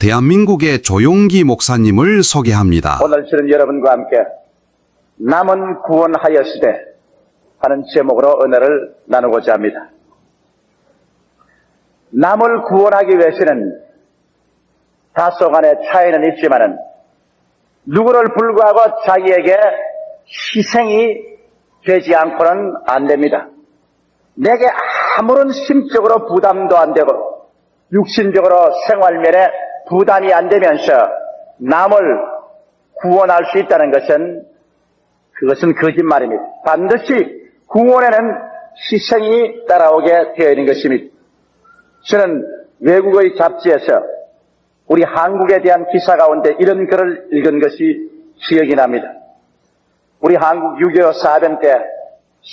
대한민국의 조용기 목사님을 소개합니다. 오늘 저는 여러분과 함께 남은 구원하여시되 하는 제목으로 은혜를 나누고자 합니다. 남을 구원하기 위해서는 다소간의 차이는 있지만은 누구를 불구하고 자기에게 희생이 되지 않고는 안 됩니다. 내게 아무런 심적으로 부담도 안 되고 육신적으로 생활면에 부담이 안 되면서 남을 구원할 수 있다는 그것은 거짓말입니다. 반드시 구원에는 희생이 따라오게 되어 있는 것입니다. 저는 외국의 잡지에서 우리 한국에 대한 기사 가운데 이런 글을 읽은 것이 기억이 납니다. 우리 한국 6.25 사변 때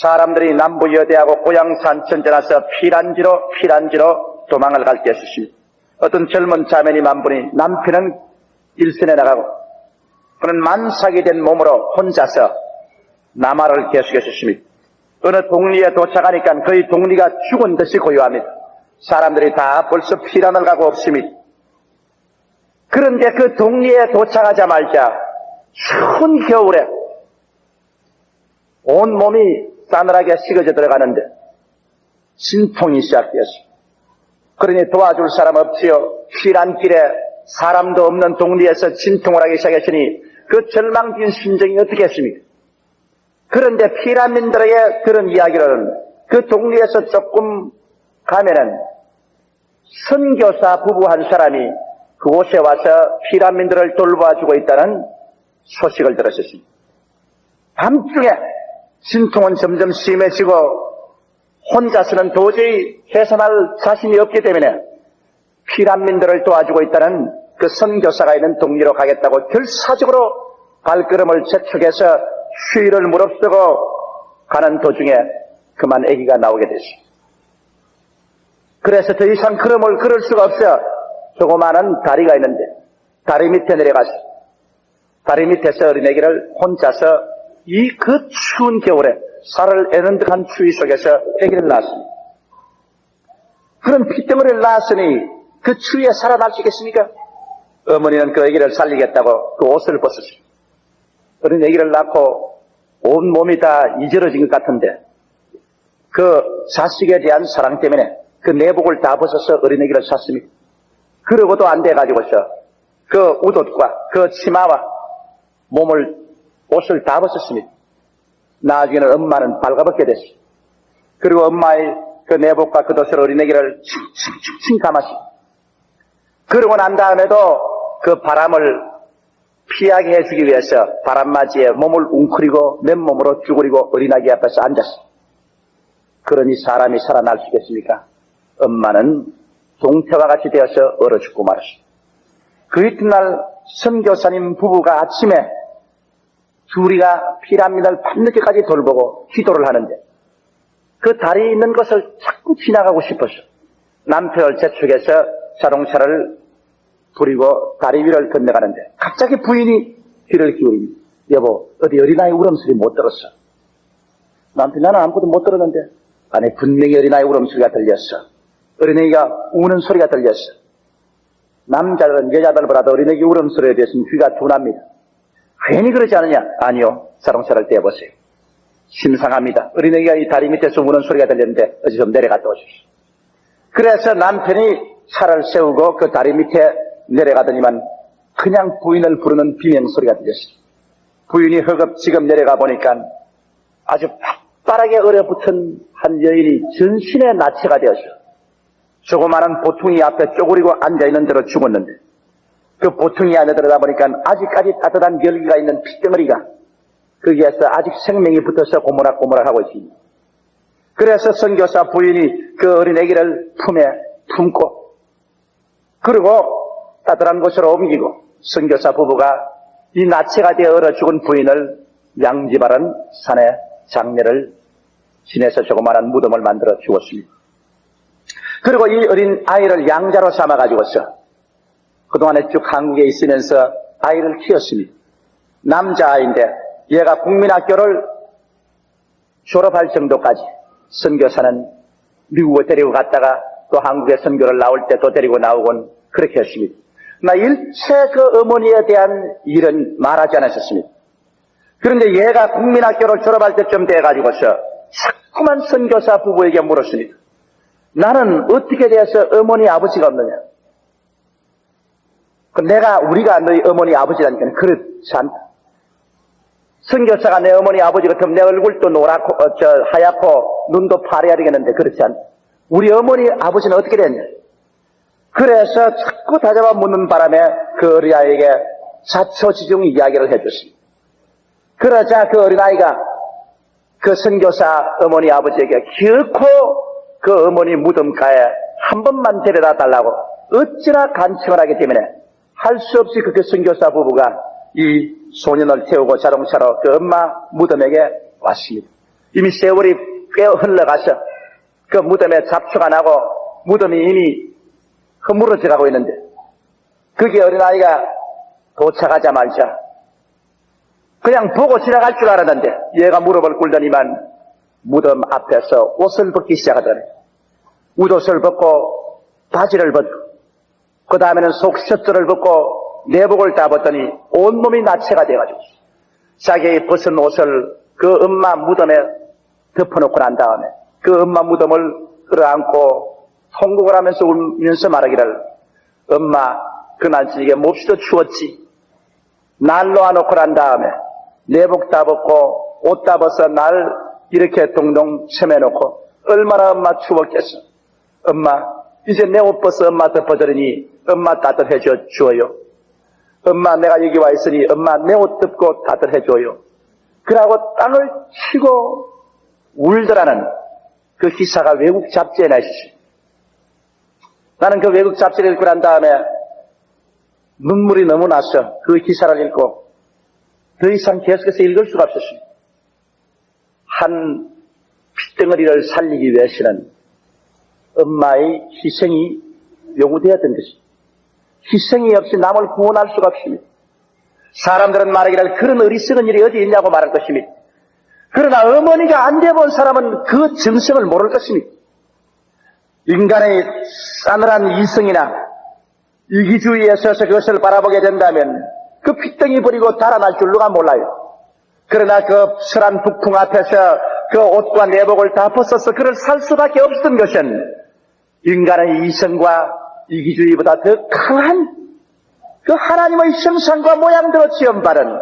사람들이 남부여대하고 고향산천전에서 피란지로 도망을 갈 때였습니다. 어떤 젊은 자매님 한 분이 남편은 일선에 나가고 그는 만삭이 된 몸으로 혼자서 남하를 계속했습니다. 어느 동리에 도착하니까 거의 동리가 죽은 듯이 고요합니다. 사람들이 다 벌써 피란을 가고 없습니다. 그런데 그 동리에 도착하자마자 추운 겨울에 온 몸이 싸늘하게 식어져 들어가는데 진통이 시작되었습니다. 그러니 도와줄 사람 없지요. 피란길에 사람도 없는 동리에서 진통을 하기 시작했으니 그 절망적인 심정이 어떻겠습니까? 그런데 피란민들에게 그런 이야기로는 그 동리에서 조금 가면은 선교사 부부 한 사람이 그곳에 와서 피란민들을 돌봐주고 있다는 소식을 들었습니다. 밤중에 진통은 점점 심해지고 혼자서는 도저히 해산할 자신이 없기 때문에 피란민들을 도와주고 있다는 그 선교사가 있는 동리로 가겠다고 결사적으로 발걸음을 재촉해서 휴일을 무릅쓰고 가는 도중에 그만 아기가 나오게 됐습니다. 그래서 더 이상 걸음을 걸을 수가 없어 조그마한 다리가 있는데 다리 밑에 내려가서 다리 밑에서 어린아기를 혼자서 그 추운 겨울에 살을 애는 듯한 추위 속에서 아기를 낳았습니다. 그런 피덩어리를 낳았으니 그 추위에 살아날 수 있겠습니까? 어머니는 그 아기를 살리겠다고 그 옷을 벗었습니다. 어린 아기를 낳고 온 몸이 다 이절어진 것 같은데 그 자식에 대한 사랑 때문에 그 내복을 다 벗어서 어린 아기를 샀습니다. 그러고도 안 돼가지고서 그 웃옷과 그 치마와 옷을 다 벗었습니다. 나중에는 엄마는 발가벗게 됐어요. 그리고 엄마의 그 내복과 그 덧을 어린아기를 칭칭칭칭 감았습니다. 그러고 난 다음에도 그 바람을 피하게 해주기 위해서 바람맞이에 몸을 웅크리고 맨몸으로 쭈그리고 어린아기 앞에서 앉았어요. 그러니 사람이 살아날 수 있겠습니까? 엄마는 동태와 같이 되어서 얼어 죽고 말았습니다. 그 이튿날 선교사님 부부가 아침에 둘이가 피란민을 밤늦게까지 돌보고 기도를 하는데 그 다리 있는 것을 자꾸 지나가고 싶어서 남편을 재촉해서 자동차를 부리고 다리 위를 건너가는데 갑자기 부인이 귀를 기울입니다. 여보, 어디 어린아이 울음소리 못 들었어? 남편, 나는 아무것도 못 들었는데. 아니, 분명히 어린아이 울음소리가 들렸어. 어린아이가 우는 소리가 들렸어. 남자들은 여자들보다도 어린아이 울음소리에 대해서는 귀가 둔합니다. 괜히 그러지 않느냐? 아니요. 자동차를 떼어보세요. 심상합니다. 어린아이가 이 다리 밑에서 우는 소리가 들렸는데 어디 좀 내려갔다 오십시오. 그래서 남편이 차를 세우고 그 다리 밑에 내려가더니만 그냥 부인을 부르는 비명소리가 들렸어요. 부인이 허겁지겁 내려가 보니까 아주 바빠르게 얼어붙은 한 여인이 전신에 나체가 되어서 조그마한 보퉁이 앞에 쪼그리고 앉아있는 대로 죽었는데 그 보퉁이 안에 들어가 보니까 아직까지 따뜻한 열기가 있는 핏덩어리가 거기에서 아직 생명이 붙어서 고무락고무락 하고 있습니다. 그래서 선교사 부인이 그 어린 아기를 품에 품고 그리고 따뜻한 곳으로 옮기고 선교사 부부가 이 나체가 되어 얼어 죽은 부인을 양지바른 산에 장례를 지내서 조그마한 무덤을 만들어 주었습니다. 그리고 이 어린 아이를 양자로 삼아가지고서 그동안에 쭉 한국에 있으면서 아이를 키웠습니다. 남자아이인데 얘가 국민학교를 졸업할 정도까지 선교사는 미국에 데리고 갔다가 또 한국에 선교를 나올 때 또 데리고 나오곤 그렇게 했습니다. 나 일체 그 어머니에 대한 일은 말하지 않았었습니다. 그런데 얘가 국민학교를 졸업할 때쯤 돼가지고서 자꾸만 선교사 부부에게 물었습니다. 나는 어떻게 돼서 어머니 아버지가 없느냐? 우리가 너희 어머니 아버지라니까 그렇지 않다. 선교사가 내 어머니 아버지 같으면 내 얼굴도 노랗고, 하얗고, 눈도 파래야 되겠는데 그렇지 않다. 우리 어머니 아버지는 어떻게 됐냐? 그래서 자꾸 다잡아 묻는 바람에 그 어린아이에게 자초지종 이야기를 해줬습니다. 그러자 그 어린아이가 그 선교사 어머니 아버지에게 결코 그 어머니 무덤가에 한 번만 데려다 달라고 어찌나 간청을 하기 때문에 할 수 없이 그 선교사 부부가 이 소년을 태우고 자동차로 그 엄마 무덤에게 왔습니다. 이미 세월이 꽤 흘러가서 그 무덤에 잡초가 안 나고 무덤이 이미 허물어져 가고 있는데 그게 어린아이가 도착하자마자 그냥 보고 지나갈 줄 알았는데 얘가 무릎을 꿇더니만 무덤 앞에서 옷을 벗기 시작하더니 웃옷을 벗고 바지를 벗고 그 다음에는 속 셔츠를 벗고 내복을 다 벗더니 온몸이 나체가 돼가지고 자기의 벗은 옷을 그 엄마 무덤에 덮어놓고 난 다음에 그 엄마 무덤을 끌어안고 통곡을 하면서 울면서 말하기를 엄마 그날 저녁에 몹시도 추웠지. 날 놓아놓고 난 다음에 내복 다 벗고 옷 다 벗어 날 이렇게 동동 쳐매놓고 얼마나 엄마 추웠겠어. 엄마 이제 내 옷 벗어 엄마 덮어주려니 엄마 따뜻해 주어요. 엄마 내가 여기 와 있으니 엄마 내 옷 덮고 따뜻해 줘요. 그러고 땅을 치고 울더라는 그 기사가 외국 잡지에 나 있었어요. 나는 그 외국 잡지를 읽고 난 다음에 눈물이 너무 났어. 그 기사를 읽고 더 이상 계속해서 읽을 수가 없었습니다. 한 핏덩어리를 살리기 위해서는 엄마의 희생이 요구되었던 것입니다. 희생이 없이 남을 구원할 수가 없습니다. 사람들은 말하기를 그런 어리석은 일이 어디 있냐고 말할 것입니다. 그러나 어머니가 안 돼본 사람은 그 정성을 모를 것입니다. 인간의 싸늘한 이성이나 이기주의에 서서 그것을 바라보게 된다면 그 핏덩이 버리고 달아날 줄 누가 몰라요. 그러나 그 설한 북풍 앞에서 그 옷과 내복을 다 벗어서 그를 살 수밖에 없었던 것은 인간의 이성과 이기주의보다 더 강한 그 하나님의 형상과 모양대로 지음받은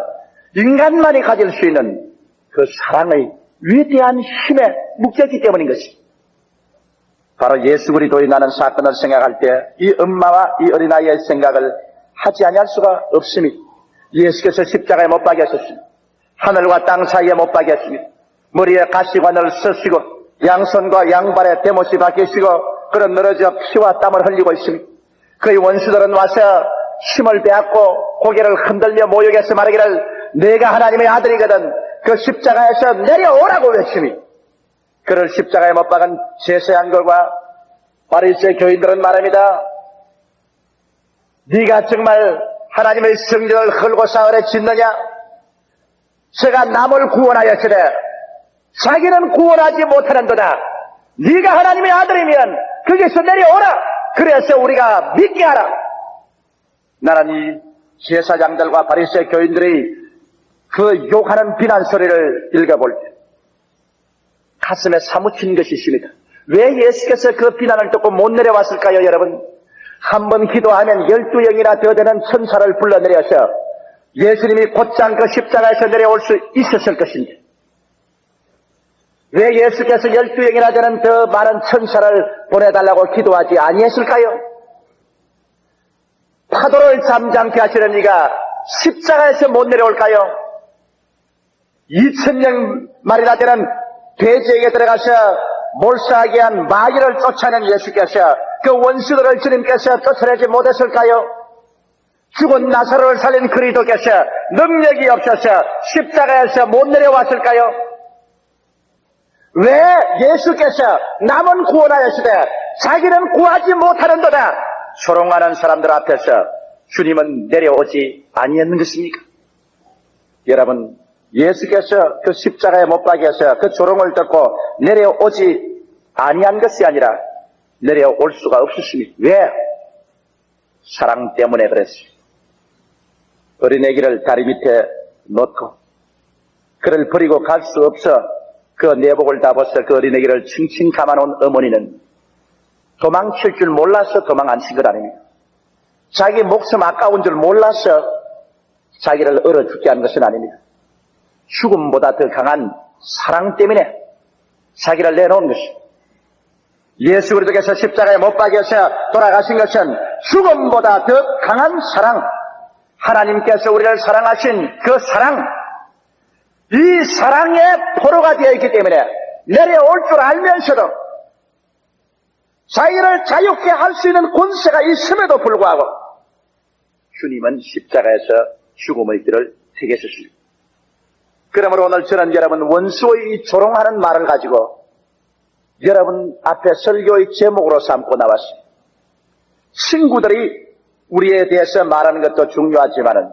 인간만이 가질 수 있는 그 사랑의 위대한 힘에 묶였기 때문인 것입니다. 바로 예수 그리스도의 나는 사건을 생각할 때 이 엄마와 이 어린아이의 생각을 하지 아니할 수가 없습니다. 예수께서 십자가에 못 박혔습니다. 하늘과 땅 사이에 못 박혔습니다. 머리에 가시관을 쓰시고 양손과 양발에 대못이 박히시고 그런 늘어져 피와 땀을 흘리고 있습니다. 그의 원수들은 와서 힘을 빼앗고 고개를 흔들며 모욕해서 말하기를 내가 하나님의 아들이거든 그 십자가에서 내려오라고 외칩니다. 그를 십자가에 못 박은 제사장들과 바리새 교인들은 말합니다. 네가 정말 하나님의 성전을 헐고 사흘에 짓느냐? 제가 남을 구원하였으되 자기는 구원하지 못하는도다. 네가 하나님의 아들이면 거기서 내려오라. 그래서 우리가 믿게 하라. 나는 이 제사장들과 바리새 교인들이 그 욕하는 비난 소리를 읽어볼 때 가슴에 사무친 것이 있습니다. 왜 예수께서 그 비난을 듣고 못 내려왔을까요, 여러분? 한 번 기도하면 12영이나 더 되는 천사를 불러내려서 예수님이 곧장 그 십자가에서 내려올 수 있었을 것인데 왜 예수께서 12영이나 되는 더 많은 천사를 보내달라고 기도하지 아니했을까요? 파도를 잠잠케 하시는 이가 십자가에서 못 내려올까요? 2000년 말이나 되는 돼지에게 들어가서 몰사하게 한 마귀를 쫓아낸 예수께서 그 원수들을 주님께서 쫓아내지 못했을까요? 죽은 나사로를 살린 그리스도께서 능력이 없어서 십자가에서 못 내려왔을까요? 왜 예수께서 남은 구원하였으되 자기는 구하지 못하는도다 조롱하는 사람들 앞에서 주님은 내려오지 아니했는 것입니까? 여러분, 예수께서 그 십자가에 못 박혀서 그 조롱을 듣고 내려오지 아니한 것이 아니라 내려올 수가 없었습니다. 왜? 사랑 때문에 그랬어요. 어린애기를 다리 밑에 놓고 그를 버리고 갈 수 없어 그 내복을 다 벗어 그 어린애기를 칭칭 감아놓은 어머니는 도망칠 줄 몰라서 도망 안 친 것 아닙니다. 자기 목숨 아까운 줄 몰라서 자기를 얼어 죽게 한 것은 아닙니다. 죽음보다 더 강한 사랑 때문에 자기를 내놓은 것입니다. 예수 그리스도께서 십자가에 못 박여서 돌아가신 것은 죽음보다 더 강한 사랑, 하나님께서 우리를 사랑하신 그 사랑, 이 사랑의 포로가 되어 있기 때문에 내려올 줄 알면서도 자기를 자유케 할 수 있는 권세가 있음에도 불구하고 주님은 십자가에서 죽음의 길을 택하셨습니다. 그러므로 오늘 저는 여러분 원수의 이 조롱하는 말을 가지고 여러분 앞에 설교의 제목으로 삼고 나왔습니다. 친구들이 우리에 대해서 말하는 것도 중요하지만은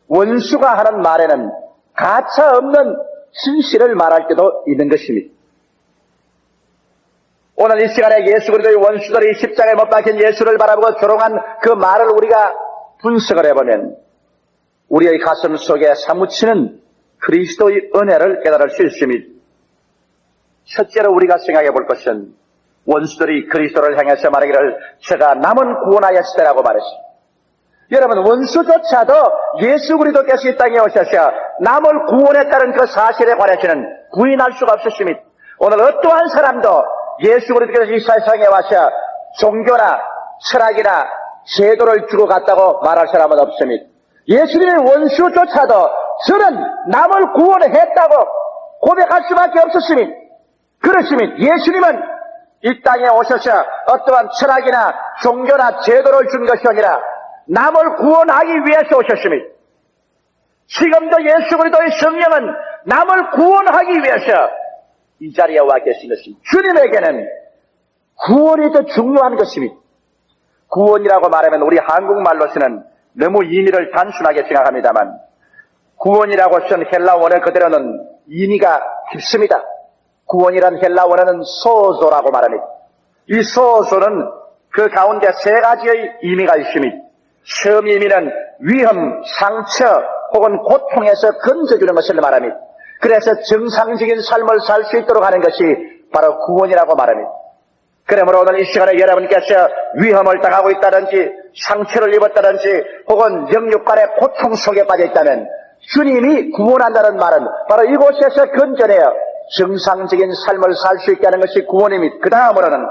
원수가 하는 말에는 가차 없는 진실을 말할 때도 있는 것입니다. 오늘 이 시간에 예수 그리스도의 원수들이 십자가에 못 박힌 예수를 바라보고 조롱한 그 말을 우리가 분석을 해보면 우리의 가슴 속에 사무치는 그리스도의 은혜를 깨달을 수 있습니다. 첫째로 우리가 생각해 볼 것은 원수들이 그리스도를 향해서 말하기를 제가 남은 구원하였으리라고 말했습니다. 여러분 원수조차도 예수 그리스도께서 이 땅에 오셔서 남을 구원했다는 그 사실에 관해서는 부인할 수가 없었습니다. 오늘 어떠한 사람도 예수 그리스도께서 이 세상에 와서 종교나 철학이나 제도를 주고 갔다고 말할 사람은 없습니다. 예수님의 원수조차도 저는 남을 구원했다고 고백할 수밖에 없었습니다. 그렇습니다. 예수님은 이 땅에 오셔서 어떠한 철학이나 종교나 제도를 준 것이 아니라 남을 구원하기 위해서 오셨습니다. 지금도 예수 그리스도의 성령은 남을 구원하기 위해서 이 자리에 와 계신 것입니다. 주님에게는 구원이 더 중요한 것입니다. 구원이라고 말하면 우리 한국말로서는 너무 의미를 단순하게 생각합니다만 구원이라고 쓴 헬라 원어 그대로는 의미가 깊습니다. 구원이란 헬라 원어는 소조라고 말합니다. 이 소조는 그 가운데 세 가지의 의미가 있습니다. 처음 의미는 위험, 상처 혹은 고통에서 건져주는 것을 말합니다. 그래서 정상적인 삶을 살 수 있도록 하는 것이 바로 구원이라고 말합니다. 그러므로 오늘 이 시간에 여러분께서 위험을 당하고 있다든지 상처를 입었다든지 혹은 영육간의 고통 속에 빠져 있다면 주님이 구원한다는 말은 바로 이곳에서 건져내어 정상적인 삶을 살 수 있게 하는 것이 구원입니다. 그 다음으로는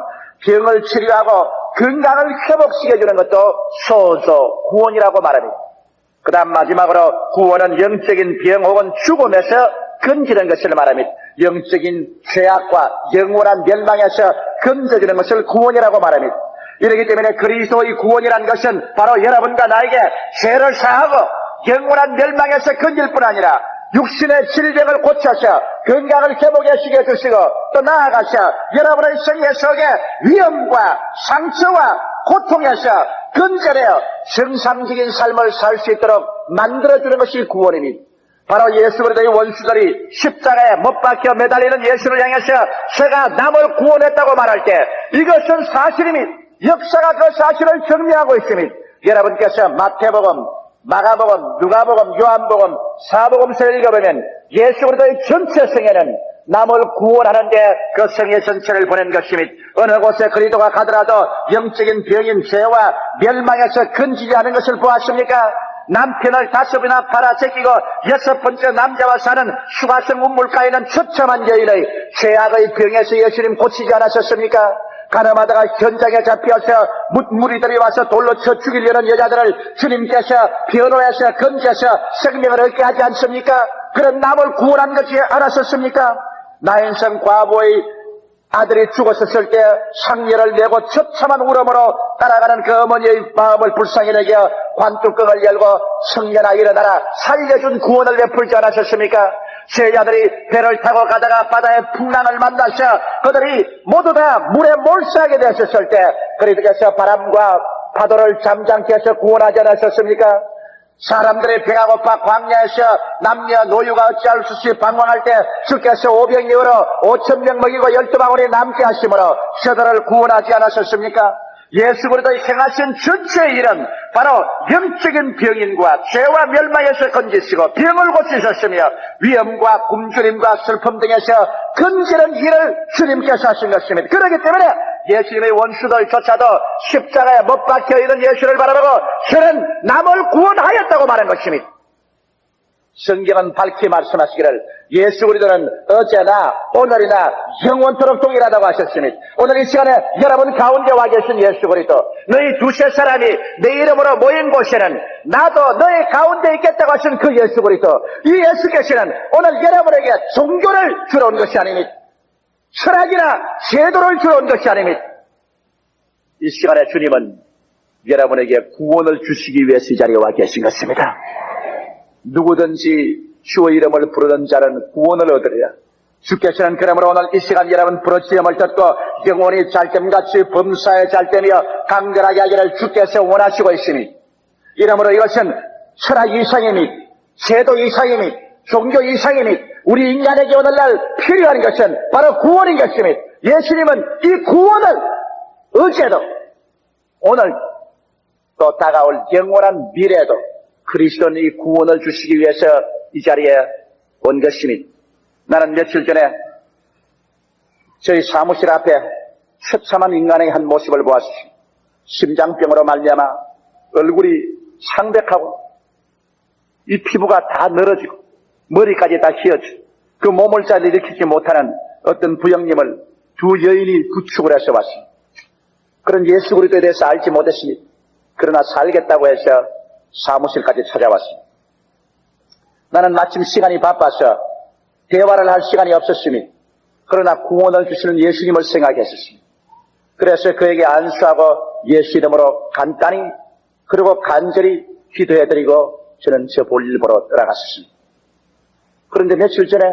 병을 치료하고 건강을 회복시켜주는 것도 소조, 구원이라고 말합니다. 그 다음 마지막으로 구원은 영적인 병 혹은 죽음에서 건지는 것을 말합니다. 영적인 죄악과 영원한 멸망에서 건져주는 것을 구원이라고 말합니다. 이렇기 때문에 그리스도의 구원이라는 것은 바로 여러분과 나에게 죄를 사하고 영원한 멸망에서 건질 뿐 아니라 육신의 질병을 고쳐서 건강을 회복시켜 주시고 또 나아가서 여러분의 생애 속에 위험과 상처와 고통에서 건져내어 정상적인 삶을 살 수 있도록 만들어주는 것이 구원입니다. 바로 예수 그리스도의 원수들이 십자가에 못 박혀 매달리는 예수를 향해서 제가 남을 구원했다고 말할 때 이것은 사실입니다. 역사가 그 사실을 증명하고 있습니다. 여러분께서 마태복음, 마가복음, 누가복음, 요한복음, 사복음서를 읽어보면 예수 그리스도의 전체 성에는 남을 구원하는데 그 성의 전체를 보낸 것입니다. 어느 곳에 그리스도가 가더라도 영적인 병인 죄와 멸망에서 건지지 않은 것을 보았습니까? 남편을 5이나 팔아제끼고 6번째 남자와 사는 휴가성 운물가에는 처참한 여인의 죄악의 병에서 예수님 고치지 않았었습니까? 가늠하다가 현장에 잡혀서 무리들이 와서 돌로 쳐 죽이려는 여자들을 주님께서 변호해서 건져서 생명을 얻게 하지 않습니까? 그런 남을 구원한 것이 않았었습니까? 나인성 과부의 아들이 죽었었을 때 상녀를 내고 처참한 울음으로 따라가는 그 어머니의 마음을 불쌍히 여겨 관뚜껑을 열고 청년아 일어나라 살려준 구원을 베풀지 않았었습니까? 제자들이 배를 타고 가다가 바다의 풍랑을 만나서 그들이 모두 다 물에 몰수하게 되었을 때 그리스도께서 바람과 파도를 잠잠케 해서 구원하지 않았었습니까? 사람들이 배가 고파 광야에서 남녀 노유가 어찌할 수 없이 방황할 때 주께서 500명으로 5,000명 먹이고 12방울이 남게 하심으로 저들을 구원하지 않았었습니까? 예수 그리스도의 행하신 전체 일은 바로 영적인 병인과 죄와 멸망에서 건지시고 병을 고치셨으며 위험과 굶주림과 슬픔 등에서 건지는 일을 주님께서 하신 것입니다. 그렇기 때문에 예수님의 원수들조차도 십자가에 못 박혀 있는 예수를 바라보고 저는 남을 구원하였다고 말한 것입니다. 성경은 밝히 말씀하시기를 예수 그리스도는 어제나 오늘이나 영원토록 동일하다고 하셨습니다. 오늘 이 시간에 여러분 가운데 와 계신 예수 그리스도, 너희 두세 사람이 내 이름으로 모인 곳에는 나도 너희 가운데 있겠다고 하신 그 예수 그리스도, 이 예수께서는 오늘 여러분에게 종교를 주러 온 것이 아닙니다. 철학이나 제도를 주러 온 것이 아닙니다. 이 시간에 주님은 여러분에게 구원을 주시기 위해서 이 자리에 와 계신 것입니다. 누구든지 주의 이름을 부르는 자는 구원을 얻으리라. 주께서는 그러므로 오늘 이 시간 여러분 부르짖음을 듣고 영원히 잘됨같이 범사에 잘되며 강건하게 하기를 주께서 원하시고 있으니, 이러므로 이것은 철학 이상의 및 제도 이상의 및 종교 이상의 및 우리 인간에게 오늘날 필요한 것은 바로 구원인 것입니다. 예수님은 이 구원을 어제도 오늘 또 다가올 영원한 미래에도 그리스도는 이 구원을 주시기 위해서 이 자리에 온 것입니다. 나는 며칠 전에 저희 사무실 앞에 처참한 인간의 한 모습을 보았습니다. 심장병으로 말미암아 얼굴이 창백하고 이 피부가 다 늘어지고 머리까지 다 휘어지고 그 몸을 잘 일으키지 못하는 어떤 부형님을 두 여인이 구축을 해서 왔습니다. 그런 예수 그리스도에 대해서 알지 못했습니다. 그러나 살겠다고 해서 사무실까지 찾아왔습니다. 나는 마침 시간이 바빠서 대화를 할 시간이 없었습니다. 그러나 구원을 주시는 예수님을 생각했었습니다. 그래서 그에게 안수하고 예수 이름으로 간단히 그리고 간절히 기도해드리고 저는 저 볼일 보러 들어갔습니다. 그런데 며칠 전에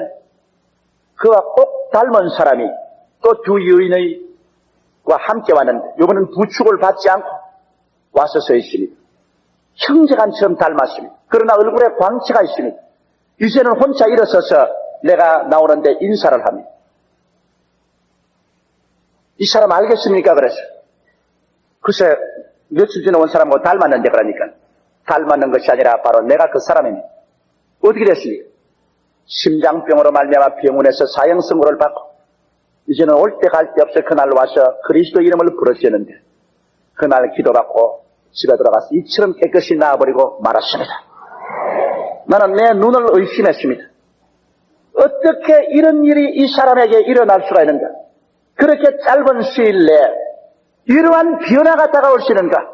그와 꼭 닮은 사람이 또 두 여인과 함께 왔는데 이번엔 부축을 받지 않고 와서 서 있습니다. 형제간처럼 닮았습니다. 그러나 얼굴에 광채가 있습니다. 이제는 혼자 일어서서 내가 나오는데 인사를 합니다. 이 사람 알겠습니까? 그래서 글쎄 며칠 전에 온 사람하고 닮았는데, 그러니까 닮았는 것이 아니라 바로 내가 그 사람입니다. 어떻게 됐습니까? 심장병으로 말미암아 병원에서 사형 선고를 받고 이제는 올 때 갈 데 없어 그날 와서 그리스도 이름을 부르짖는데 그날 기도받고 집에 들어가서 이처럼 깨끗이 나아버리고 말았습니다. 나는 내 눈을 의심했습니다. 어떻게 이런 일이 이 사람에게 일어날 수가 있는가? 그렇게 짧은 시일 내에 이러한 변화가 다가올 수 있는가?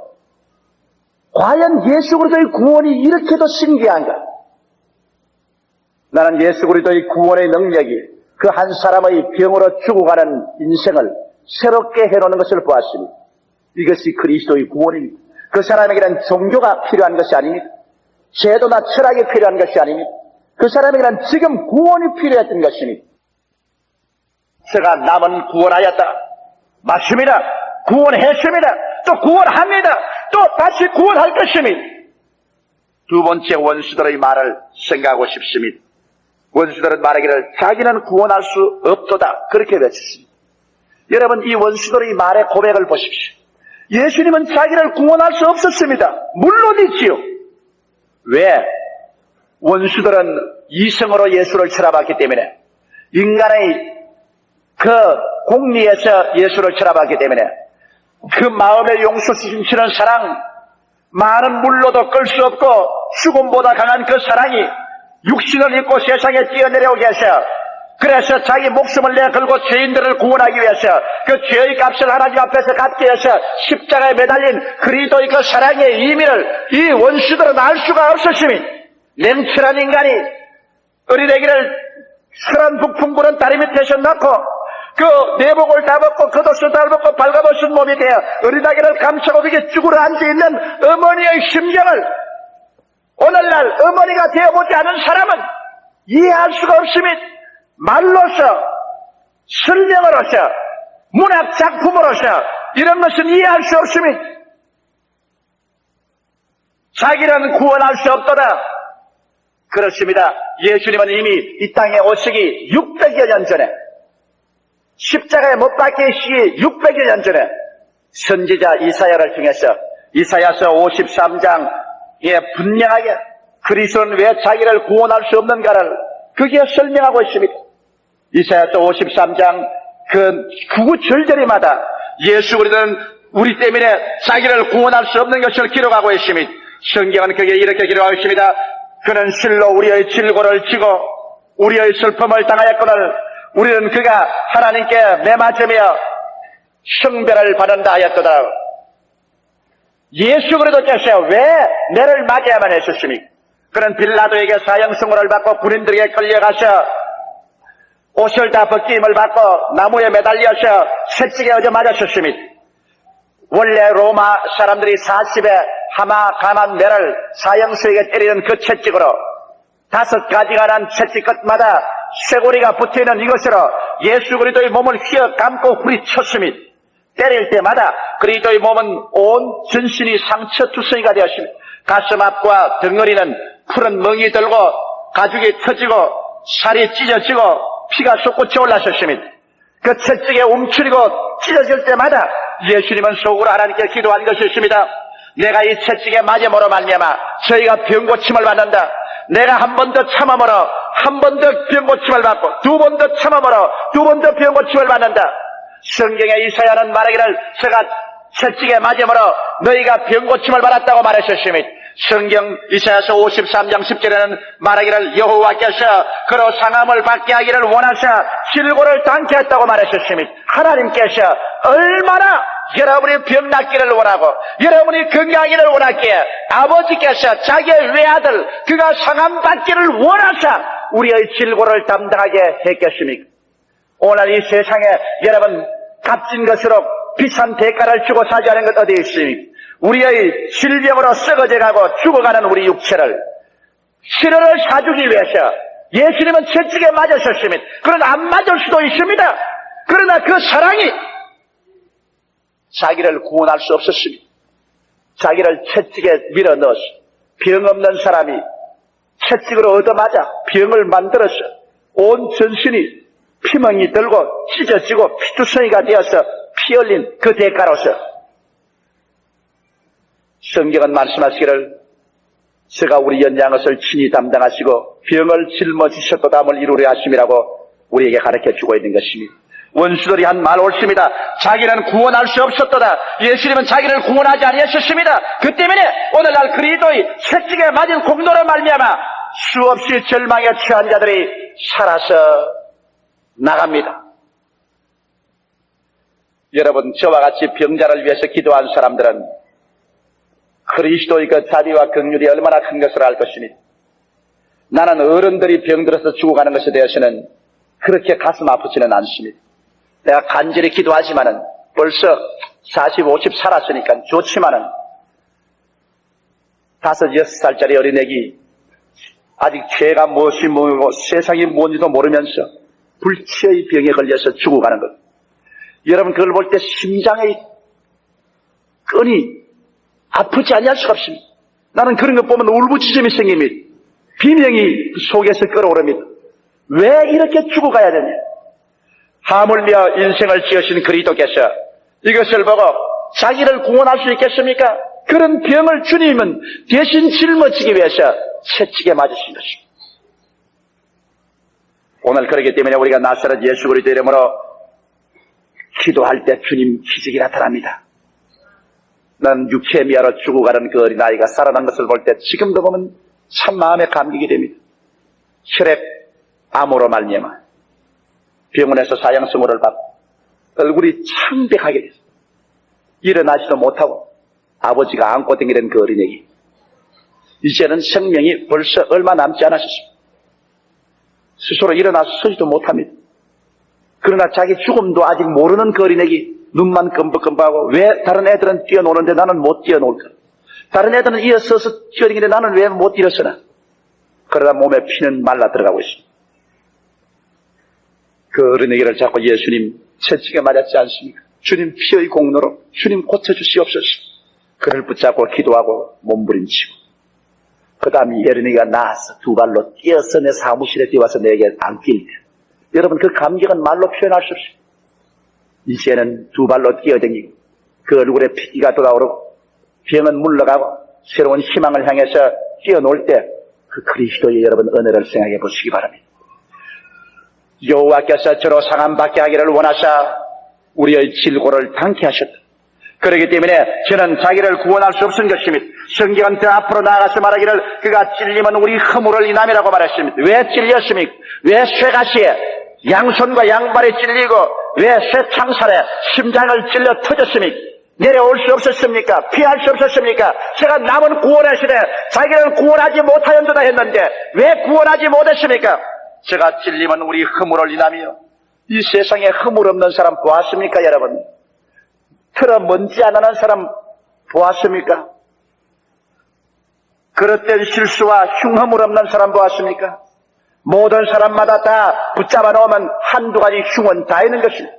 과연 예수 그리스도의 구원이 이렇게도 신기한가? 나는 예수 그리스도의 구원의 능력이 그 한 사람의 병으로 죽어가는 인생을 새롭게 해놓는 것을 보았습니다. 이것이 그리스도의 구원입니다. 그 사람에게는 종교가 필요한 것이 아닙니다. 제도나 철학이 필요한 것이 아닙니다. 그 사람에게는 지금 구원이 필요했던 것입니다. 제가 남은 구원하였다. 맞습니다. 구원했습니다. 또 구원합니다. 또 다시 구원할 것입니다. 두 번째 원수들의 말을 생각하고 싶습니다. 원수들은 말하기를 자기는 구원할 수 없도다. 그렇게 외쳤습니다. 여러분, 이 원수들의 말의 고백을 보십시오. 예수님은 자기를 구원할 수 없었습니다. 물론이지요. 왜? 원수들은 이성으로 예수를 쳐다봤기 때문에, 인간의 그 공리에서 예수를 쳐다봤기 때문에, 그 마음의 용서심치는 사랑, 많은 물로도 끌 수 없고 죽음보다 강한 그 사랑이 육신을 입고 세상에 뛰어내려오게 해서, 그래서 자기 목숨을 내걸고 죄인들을 구원하기 위해서 그 죄의 값을 하나님 앞에서 갚게 해서 십자가에 매달린 그리스도의 그 사랑의 의미를 이 원수들은 알 수가 없었으니, 냉철한 인간이 어린애기를 설한 북풍 부는 다리 밑에서 낳고 그 내복을 다 벗고 겉옷을 다 벗고 발가벗은 몸이 되어 어린아기를 감싸고 그게 쭈그러 앉아있는 어머니의 심정을 오늘날 어머니가 되어보지 않은 사람은 이해할 수가 없으니, 말로서, 설명으로서, 문학 작품으로서 이런 것은 이해할 수 없으니, 자기는 구원할 수 없도다. 그렇습니다. 예수님은 이미 이 땅에 오시기 600여 년 전에, 십자가에 못 박히시기 600여 년 전에 선지자 이사야를 통해서 이사야서 53장에 분명하게 그리스도는 왜 자기를 구원할 수 없는가를 그게 설명하고 있습니다. 이사야서 53장 그 9절절마다 예수 그리스도는 우리 때문에 자기를 구원할 수 없는 것을 기록하고 있습니다. 성경은 그게 이렇게 기록하고 있습니다. 그는 실로 우리의 질고를 지고 우리의 슬픔을 당하였거늘 우리는 그가 하나님께 매맞으며 성별을 받는다 하였도다. 예수 그리스도께서 왜 매를 맞아야만 했었습니까? 그는 빌라도에게 사형선고를 받고 군인들에게 끌려가서 옷을 다 벗김을 받고 나무에 매달려서 채찍에 얻어 맞았었습니다. 원래 로마 사람들이 40에 하마 감한 매를 사형수에게 때리는 그 채찍으로 5가지가 난 채찍 끝마다 쇠고리가 붙어있는 이것으로 예수 그리스도의 몸을 휘어 감고 후리쳤습니다. 때릴 때마다 그리스도의 몸은 온 전신이 상처투성이가 되었습니다. 가슴 앞과 덩어리는 푸른 멍이 들고 가죽이 터지고 살이 찢어지고 피가 솟구쳐 올랐었습니다. 그 채찍에 움츠리고 찢어질 때마다 예수님은 속으로 하나님께 기도한 것이 있습니다. 내가 이 채찍에 맞음으로 말미암아 저희가 병고침을 받는다. 내가 한 번 더 참음으로 한 번 더 병고침을 받고 두 번 더 참음으로 두 번 더 병고침을 받는다. 성경에 이사야는 말하기를 제가 채찍에 맞음으로 너희가 병고침을 받았다고 말했었습니다. 성경 이사야서 53장 10절에는 말하기를 여호와께서 그로 상함을 받게 하기를 원하사 질고를 당케 했다고 말했었습니다. 하나님께서 얼마나 여러분이 병 낫기를 원하고 여러분이 건강하기를 원하기에 아버지께서 자기의 외아들 그가 상함 받기를 원하사 우리의 질고를 담당하게 했겠습니까? 오늘 이 세상에 여러분 값진 것으로 비싼 대가를 주고 사지 않은 것 어디 있습니까? 우리의 질병으로 썩어져가고 죽어가는 우리 육체를 치료를 사주기 위해서 예수님은 채찍에 맞으셨습니다. 그러나 안 맞을 수도 있습니다. 그러나 그 사랑이 자기를 구원할 수 없었습니다. 자기를 채찍에 밀어넣어서 병 없는 사람이 채찍으로 얻어맞아 병을 만들어서 온 전신이 피멍이 들고 찢어지고 피투성이가 되어서 피 흘린 그 대가로서 성경은 말씀하시기를 제가 우리 연장한 것을 친히 담당하시고 병을 짊어지셨도담을 이루려 하심이라고 우리에게 가르쳐주고 있는 것입니다. 원수들이 한 말 옳습니다. 자기는 구원할 수 없었도다. 예수님은 자기를 구원하지 아니하셨습니다. 그 때문에 오늘날 그리스도의 채찍에 맞은 공로로 말미암아 수없이 절망에 처한 자들이 살아서 나갑니다. 여러분, 저와 같이 병자를 위해서 기도한 사람들은 그리스도의 그 자비와 긍휼이 얼마나 큰 것을 알 것입니다. 나는 어른들이 병들어서 죽어가는 것에 대해서는 그렇게 가슴 아프지는 않습니다. 내가 간절히 기도하지만은 벌써 40, 50 살았으니까 좋지만은 5, 6살짜리 어린애기 아직 죄가 무엇이 뭐고 세상이 뭔지도 모르면서 불치의 병에 걸려서 죽어가는 것. 여러분 그걸 볼 때 심장의 끈이 아프지 아니할 수가 없습니다. 나는 그런 것 보면 울부짖음이 생깁니다. 비명이 속에서 끓어오릅니다. 왜 이렇게 죽어가야 되냐? 하물며 인생을 지으신 그리스도께서 이것을 보고 자기를 구원할 수 있겠습니까? 그런 병을 주님은 대신 짊어지기 위해서 채찍에 맞으신 것입니다. 오늘 그렇기 때문에 우리가 나사렛 예수 그리스도 이름으로 기도할 때 주님 기적이 나타납니다. 난 유케미아로 죽어가는 그 어린아이가 살아난 것을 볼 때 지금도 보면 참 마음에 감격이 됩니다. 혈액암으로 말미암아 병원에서 사형선고를 받고 얼굴이 창백하게 됐어요. 일어나지도 못하고 아버지가 안고 다니던 그 어린애기 이제는 생명이 벌써 얼마 남지 않았습니다. 스스로 일어나서 서지도 못합니다. 그러나 자기 죽음도 아직 모르는 그 어린애기 눈만 끔뻑끔뻑하고 왜 다른 애들은 뛰어노는데 나는 못 뛰어놀까? 다른 애들은 일어서서 뛰어다니는데 나는 왜 못 일어서나? 그러다 몸에 피는 말라 들어가고 있습니다. 그 어린애기를 잡고 예수님 채찍에 맞았지 않습니까? 주님 피의 공로로 주님 고쳐주시옵소서. 그를 붙잡고 기도하고 몸부림치고 그 다음에 이 어린애기가 나와서 두 발로 뛰어서 내 사무실에 뛰어와서 내게 안길 때 여러분 그 감격은 말로 표현할 수 없습니다. 이제는 두 발로 뛰어다니고 그 얼굴에 피기가 돌아오르고 병은 물러가고 새로운 희망을 향해서 뛰어놀 때 그 그리스도의 여러분 은혜를 생각해 보시기 바랍니다. 여호와께서 저로 상함받게 하기를 원하사 우리의 질고를 당케 하셨다. 그렇기 때문에 저는 자기를 구원할 수 없은 것입니다. 성경은 더 앞으로 나아가서 말하기를 그가 찔림은 우리 허물을 인함이라고 말했습니다. 왜 찔렸습니까? 왜 쇠가시에 양손과 양발에 찔리고 왜 쇠창살에 심장을 찔러 터졌습니까? 내려올 수 없었습니까? 피할 수 없었습니까? 제가 남은 구원하시되 자기를 구원하지 못하였도다 했는데 왜 구원하지 못했습니까? 제가 찔림은 우리 허물을 인하며 이 세상에 허물 없는 사람 보았습니까 여러분? 틀어 먼지 안 나는 사람 보았습니까? 그릇된 실수와 흉허물 없는 사람 보았습니까? 모든 사람마다 다 붙잡아 놓으면 한두 가지 흉은 다 있는 것입니다.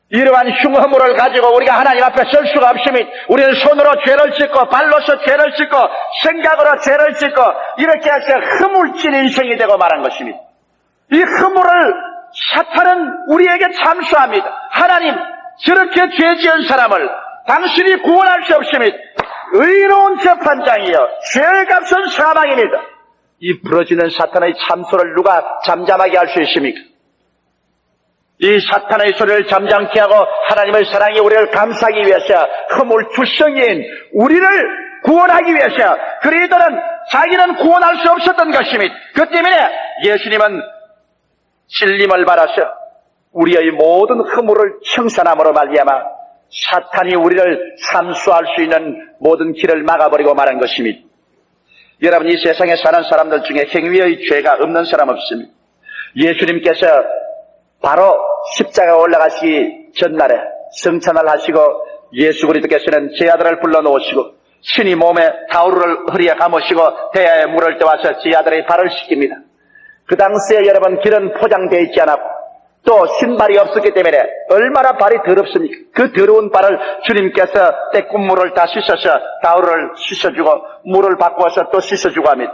이러한 흉허물을 가지고 우리가 하나님 앞에 설 수가 없습니다. 우리는 손으로 죄를 짓고 발로서 죄를 짓고 생각으로 죄를 짓고 이렇게 해서 허물진 인생이 되고 말한 것입니다. 이 허물을 사탄은 우리에게 참수합니다. 하나님 저렇게 죄 지은 사람을 당신이 구원할 수 없습니다. 의로운 재판장이여 죄의 값은 사망입니다. 이 부러지는 사탄의 참소를 누가 잠잠하게 할 수 있습니까? 이 사탄의 소리를 잠잠케 하고 하나님의 사랑이 우리를 감싸기 위해서 허물투성이인 우리를 구원하기 위해서 그리스도는 자기는 구원할 수 없었던 것입니다. 그 때문에 예수님은 찔림을 받아서 우리의 모든 허물을 청산함으로 말미암아 사탄이 우리를 참수할 수 있는 모든 길을 막아버리고 말한 것입니다. 여러분 이 세상에 사는 사람들 중에 행위의 죄가 없는 사람 없습니다. 예수님께서 바로 십자가 올라가시기 전날에 성찬을 하시고 예수 그리스도께서는 제 아들을 불러놓으시고 신이 몸에 가루를 허리에 감으시고 대야에 물을 떠와서 제 아들의 발을 씻깁니다. 그 당시에 여러분 길은 포장되어 있지 않았고 또 신발이 없었기 때문에 얼마나 발이 더럽습니까? 그 더러운 발을 주님께서 떼국물을 다 씻어서 가루를 씻어주고 물을 바꾸어서 또 씻어주고 합니다.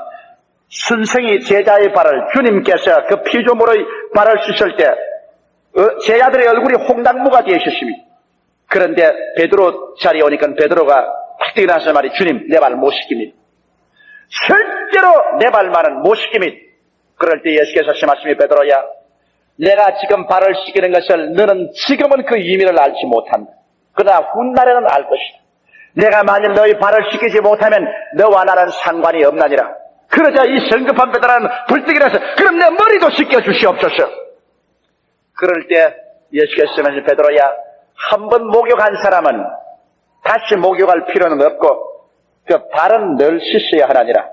선생이 제자의 발을 주님께서 그 피조물의 발을 씻을 때 제자들의 얼굴이 홍당무가 되어 있었습니다. 그런데 베드로 자리에 오니까 베드로가 팍 일어나서 말이 주님 내 발 못 씻깁니다. 절대로 내 발만은 못 씻깁니다. 그럴 때 예수께서 하신 말씀이 베드로야 내가 지금 발을 씻기는 것을 너는 지금은 그 의미를 알지 못한다. 그러나 훗날에는 알 것이다. 내가 만일 너희 발을 씻기지 못하면 너와 나는 상관이 없나니라. 그러자 이 성급한 베드로는 불뜨기 나서 그럼 내 머리도 씻겨 주시옵소서. 그럴 때 예수께서 말씀하신 베드로야 한 번 목욕한 사람은 다시 목욕할 필요는 없고 그 발은 늘 씻어야 하나니라.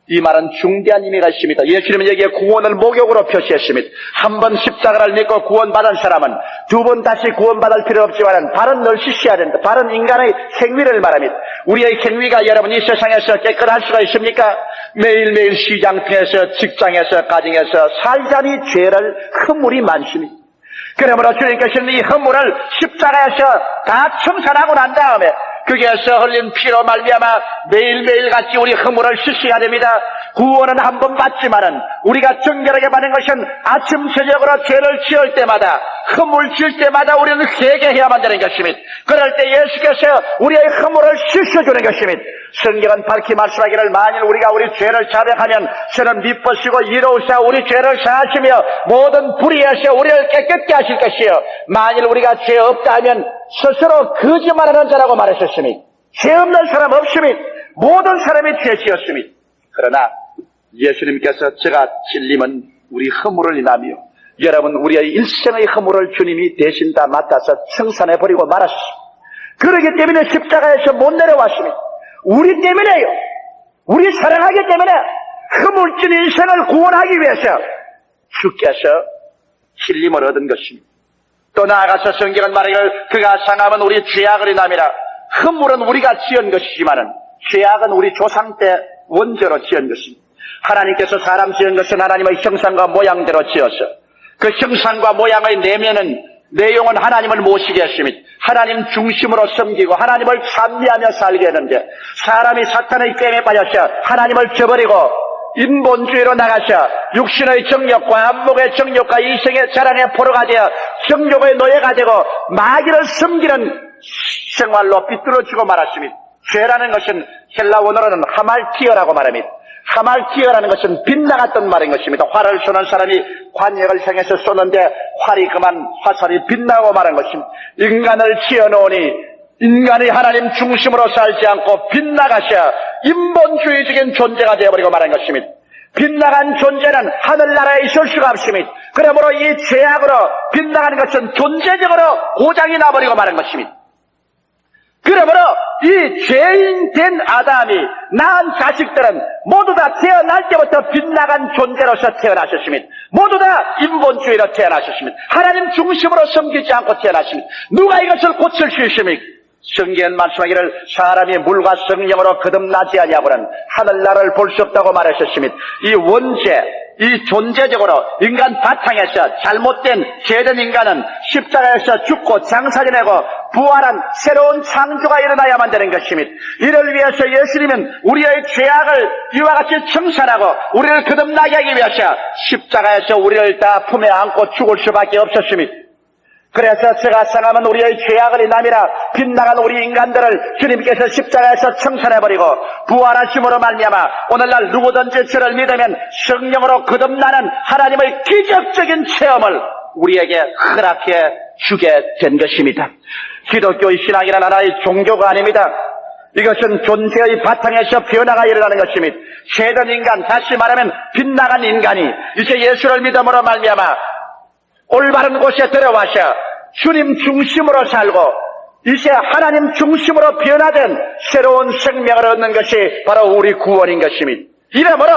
이 말은 중대한 의미가 있습니다. 예수님은 여기에 구원을 목욕으로 표시했습니다. 한 번 십자가를 믿고 구원받은 사람은 두 번 다시 구원받을 필요 없지만 발은 늘 씻어야 된다. 발은 인간의 행위를 말합니다. 우리의 행위가 여러분 이 세상에서 깨끗할 수가 있습니까? 매일매일 시장터에서 직장에서 가정에서 살자니 죄를 허물이 많습니다. 그러므로 주님께서는 이 허물을 십자가에서 다 청산하고 난 다음에 거기에서 흘린 피로 말미암아 매일매일 같이 우리 허물을 씻어야 됩니다. 구원은 한 번 받지만은 우리가 정결하게 받는 것은 아침 저녁으로 죄를 지을 때마다 허물 지을 때마다 우리는 회개해야만 되는 것입니다. 그럴 때 예수께서 우리의 허물을 씻어주는 것입니다. 성경은 밝히 말씀하기를 만일 우리가 우리 죄를 자백하면 저는 미쁘시고 이로우사 우리 죄를 사하시며 모든 불의에서 우리를 깨끗게 하실 것이요 만일 우리가 죄 없다 하면 스스로 거짓말하는 자라고 말했었습니다. 죄 없는 사람 없습니다. 모든 사람이 죄 지었습니다. 그러나 예수님께서 제가 찔림은 우리 허물을 인하며 여러분 우리의 일생의 허물을 주님이 대신 다 맡아서 청산해버리고 말하셨습니다. 그렇기 때문에 십자가에서 못 내려왔습니다. 우리 때문에요. 우리 사랑하기 때문에 허물진 인생을 구원하기 위해서 주께서 찔림을 얻은 것입니다. 또 나아가서 성경은 말하기를 그가 상함은 우리 죄악을 인함이라. 허물은 우리가 지은 것이지만은 죄악은 우리 조상 때 원죄로 지은 것입니다. 하나님께서 사람 지은 것은 하나님의 형상과 모양대로 지어서 그 형상과 모양의 내용은 하나님을 모시게 했습니다. 하나님 중심으로 섬기고 하나님을 찬미하며 살게 했는데 사람이 사탄의 꾀에 빠져서 하나님을 저버리고 인본주의로 나가서 육신의 정욕과 안목의 정욕과 이성의 자랑의 포로가 되어 정욕의 노예가 되고 마귀를 섬기는 생활로 삐뚤어지고 말았습니다. 죄라는 것은 헬라 원어로는 하말티어라고 말합니다. 하말티어라는 것은 빗나갔던 말인 것입니다. 활을 쏘는 사람이 관역을 향해서 쏘는데 활이 그만 화살이 빗나고 말한 것입니다. 인간을 지어놓으니 인간이 하나님 중심으로 살지 않고 빗나가셔 인본주의적인 존재가 되어버리고 말한 것입니다. 빗나간 존재는 하늘나라에 있을 수가 없습니다. 그러므로 이 죄악으로 빗나가는 것은 존재적으로 고장이 나버리고 말한 것입니다. 그러므로 이 죄인 된 아담이 낳은 자식들은 모두 다 태어날 때부터 빗나간 존재로서 태어나셨습니다. 모두 다 인본주의로 태어나셨습니다. 하나님 중심으로 섬기지 않고 태어나십니다. 누가 이것을 고칠 수 있습니까? 성경은 말씀하기를 사람이 물과 성령으로 거듭나지 아니하고는 하늘나라를 볼 수 없다고 말하셨습니다. 이 원죄, 이 존재적으로 인간 바탕에서 잘못된 죄된 인간은 십자가에서 죽고 장사지내고 부활한 새로운 창조가 일어나야만 되는 것입니다. 이를 위해서 예수님은 우리의 죄악을 이와 같이 청산하고 우리를 거듭나게 하기 위해서 십자가에서 우리를 다 품에 안고 죽을 수밖에 없었습니다. 그래서 제가 생각하면 우리의 죄악을 인함이라 빗나간 우리 인간들을 주님께서 십자가에서 청산해버리고 부활하심으로 말미암아 오늘날 누구든지 저를 믿으면 성령으로 거듭나는 하나님의 기적적인 체험을 우리에게 허락해 주게 된 것입니다. 기독교의 신앙이란 하나의 종교가 아닙니다. 이것은 존재의 바탕에서 변화가 일어나는 것입니다. 죄된 인간, 다시 말하면 빗나간 인간이 이제 예수를 믿음으로 말미암아 올바른 곳에 들어와서 주님 중심으로 살고 이제 하나님 중심으로 변화된 새로운 생명을 얻는 것이 바로 우리 구원인 것입니다. 이러므로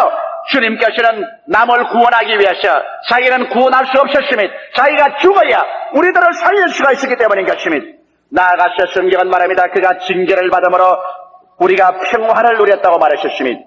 주님께서는 남을 구원하기 위해서 자기는 구원할 수 없었습니다. 자기가 죽어야 우리들을 살릴 수가 있었기 때문인 것입니다. 나아가서 성경은 말합니다. 그가 징계를 받음으로 우리가 평화를 누렸다고 말하셨습니다.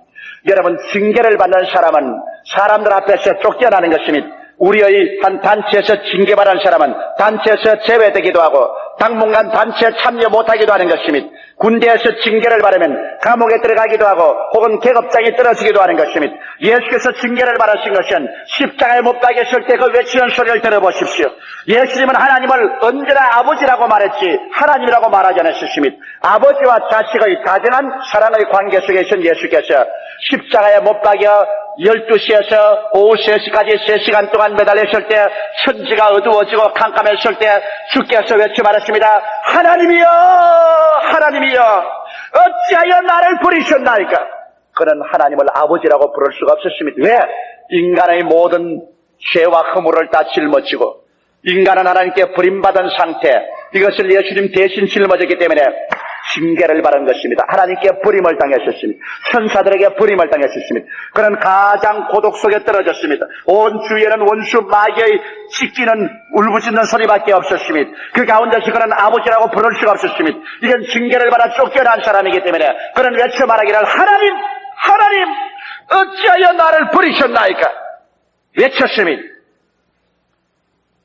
여러분, 징계를 받는 사람은 사람들 앞에서 쫓겨나는 것입니다. 우리의 한 단체에서 징계받은 사람은 단체에서 제외되기도 하고 당분간 단체에 참여 못하기도 하는 것입니다. 군대에서 징계를 받으면 감옥에 들어가기도 하고 혹은 계급장이 떨어지기도 하는 것입니다. 예수께서 징계를 받으신 것은 십자가에 못 박였을 때 그 외치는 소리를 들어보십시오. 예수님은 하나님을 언제나 아버지라고 말했지 하나님이라고 말하지 않으셨습니다. 아버지와 자식의 다정한 사랑의 관계 속에 계신 예수께서 십자가에 못 박여 12시에서 오후 3시까지 3시간 동안 매달렸을 때 천지가 어두워지고 캄캄했을 때 주께서 외쳐 말했습니다. 하나님이여 하나님이여 어찌하여 나를 버리셨나이까. 그는 하나님을 아버지라고 부를 수가 없었습니다. 왜? 인간의 모든 죄와 허물을 다 짊어지고 인간은 하나님께 버림받은 상태, 이것을 예수님 대신 짊어졌기 때문에 징계를 받은 것입니다. 하나님께 버림을 당하셨습니다. 천사들에게 버림을 당하셨습니다. 그는 가장 고독 속에 떨어졌습니다. 온 주위에는 원수 마귀의 찢기는 울부짖는 소리밖에 없었습니다. 그 가운데서 그는 아버지라고 부를 수가 없었습니다. 이건 징계를 받아 쫓겨난 사람이기 때문에 그는 외쳐 말하기를 하나님 하나님 어찌하여 나를 버리셨나이까 외쳤습니다.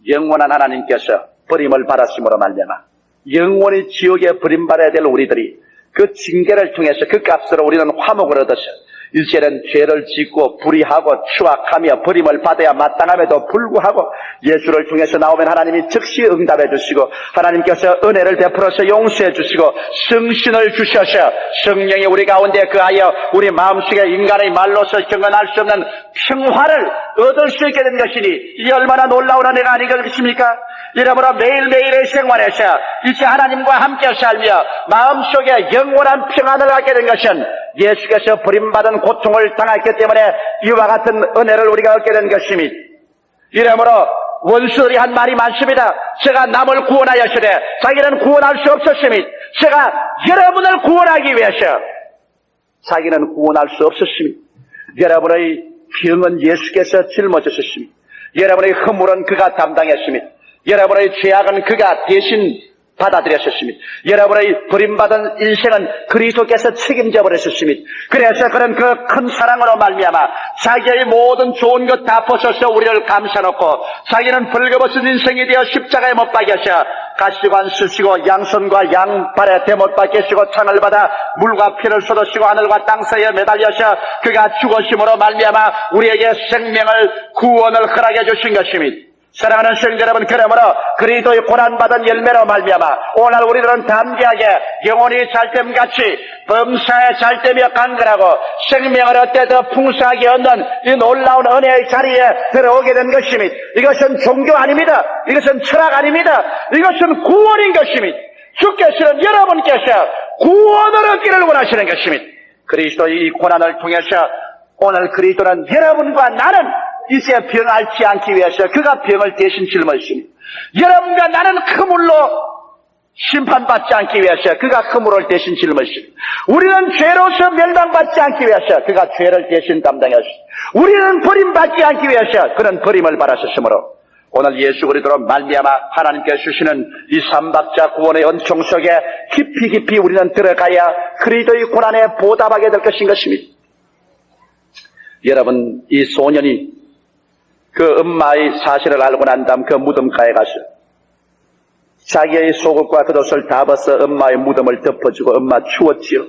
영원한 하나님께서 버림을 받았음으로 말미암아 영원히 지옥에 버림받아야 될 우리들이 그 징계를 통해서 그 값으로 우리는 화목을 얻어서 이제는 죄를 짓고 불의하고 추악하며 버림을 받아야 마땅함에도 불구하고 예수를 통해서 나오면 하나님이 즉시 응답해 주시고 하나님께서 은혜를 베풀어서 용서해 주시고 성신을 주셔서 성령이 우리 가운데 그하여 우리 마음속에 인간의 말로서 경험할 수 없는 평화를 얻을 수 있게 된 것이니 이게 얼마나 놀라운 은혜가 아니겠습니까? 이러므로 매일매일의 생활에서 이제 하나님과 함께 살며 마음속에 영원한 평안을 갖게 된 것은 예수께서 버림받은 고통을 당했기 때문에 이와 같은 은혜를 우리가 얻게 된 것입니다. 이러므로 원수들이 한 말이 많습니다. 제가 남을 구원하였으되 자기는 구원할 수 없었습니다. 제가 여러분을 구원하기 위해서 자기는 구원할 수 없었습니다. 여러분의 병은 예수께서 짊어지셨습니다. 여러분의 허물은 그가 담당했습니다. 여러분의 죄악은 그가 대신 받아들였었습니다. 여러분의 버림받은 인생은 그리스도께서 책임져 버렸었습니다. 그래서 그는 그 큰 사랑으로 말미암아 자기의 모든 좋은 것 다 벗어서 우리를 감싸놓고 자기는 벌거벗은 인생이 되어 십자가에 못 박여서 가시관 쓰시고 양손과 양발에 대못 박히시고 창을 받아 물과 피를 쏟으시고 하늘과 땅 사이에 매달려서 그가 죽으심으로 말미암아 우리에게 생명을 구원을 허락해 주신 것입니다. 사랑하는 성도 여러분, 그러므로 그리스도의 고난받은 열매로 말미암아 오늘 우리들은 담대하게 영혼이 잘됨같이 범사에 잘되며 간결하고 생명을 얻되 더 풍성하게 얻는 이 놀라운 은혜의 자리에 들어오게 된 것입니다. 이것은 종교 아닙니다. 이것은 철학 아닙니다. 이것은 구원인 것입니다. 주께서는 여러분께서 구원을 얻기를 원하시는 것입니다. 그리스도의 이 고난을 통해서 오늘 그리스도는 여러분과 나는 이제 병 앓지 않기 위해서 그가 병을 대신 짊어지십니다. 여러분과 나는 그물로 심판받지 않기 위해서 그가 그물을 대신 짊어지십니다. 우리는 죄로서 멸망받지 않기 위해서 그가 죄를 대신 담당하십니다. 우리는 버림받지 않기 위해서 그는 버림을 받으셨으므로 오늘 예수 그리스도로 말미암아 하나님께 주시는 이 삼박자 구원의 은총 속에 깊이 우리는 들어가야 그리스도의 고난에 보답하게 될 것인 것입니다. 여러분, 이 소년이 그 엄마의 사실을 알고 난 다음 그 무덤가에 가서 자기의 속옷과 겉옷을 다 벗어 엄마의 무덤을 덮어주고 엄마 추웠지요.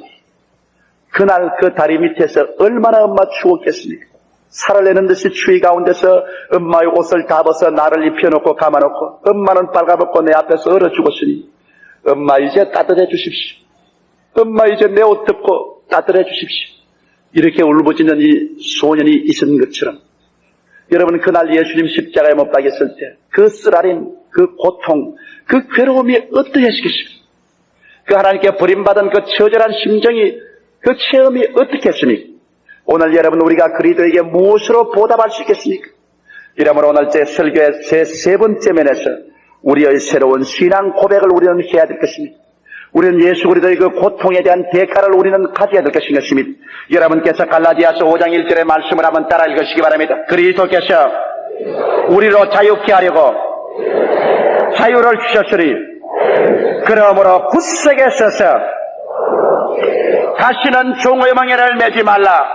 그날 그 다리 밑에서 얼마나 엄마 추웠겠습니까? 살을 내는 듯이 추위 가운데서 엄마의 옷을 다 벗어 나를 입혀놓고 감아놓고 엄마는 빨가벗고 내 앞에서 얼어 죽었으니 엄마 이제 따뜻해 주십시오. 엄마 이제 내 옷 덮고 따뜻해 주십시오. 이렇게 울부짖는 이 소년이 있은 것처럼 여러분, 그날 예수님 십자가에 못 박였을 때 그 쓰라린 그 고통, 그 괴로움이 어떠했겠습니까? 그 하나님께 버림받은 그 처절한 심정이, 그 체험이 어떻겠습니까? 오늘 여러분, 우리가 그리스도에게 무엇으로 보답할 수 있겠습니까? 이러므로 오늘 제 설교의 제 세 번째 면에서 우리의 새로운 신앙 고백을 우리는 해야 될 것입니다. 우리는 예수 그리스도의 그 고통에 대한 대가를 우리는 가져야 될 것인 것입니다. 여러분께서 갈라디아서 5장 1절의 말씀을 한번 따라 읽으시기 바랍니다. 그리스도께서 우리로 자유케 하려고 자유를 주셨으니 그러므로 굳세게 서서 다시는 종의 멍에를 매지 말라.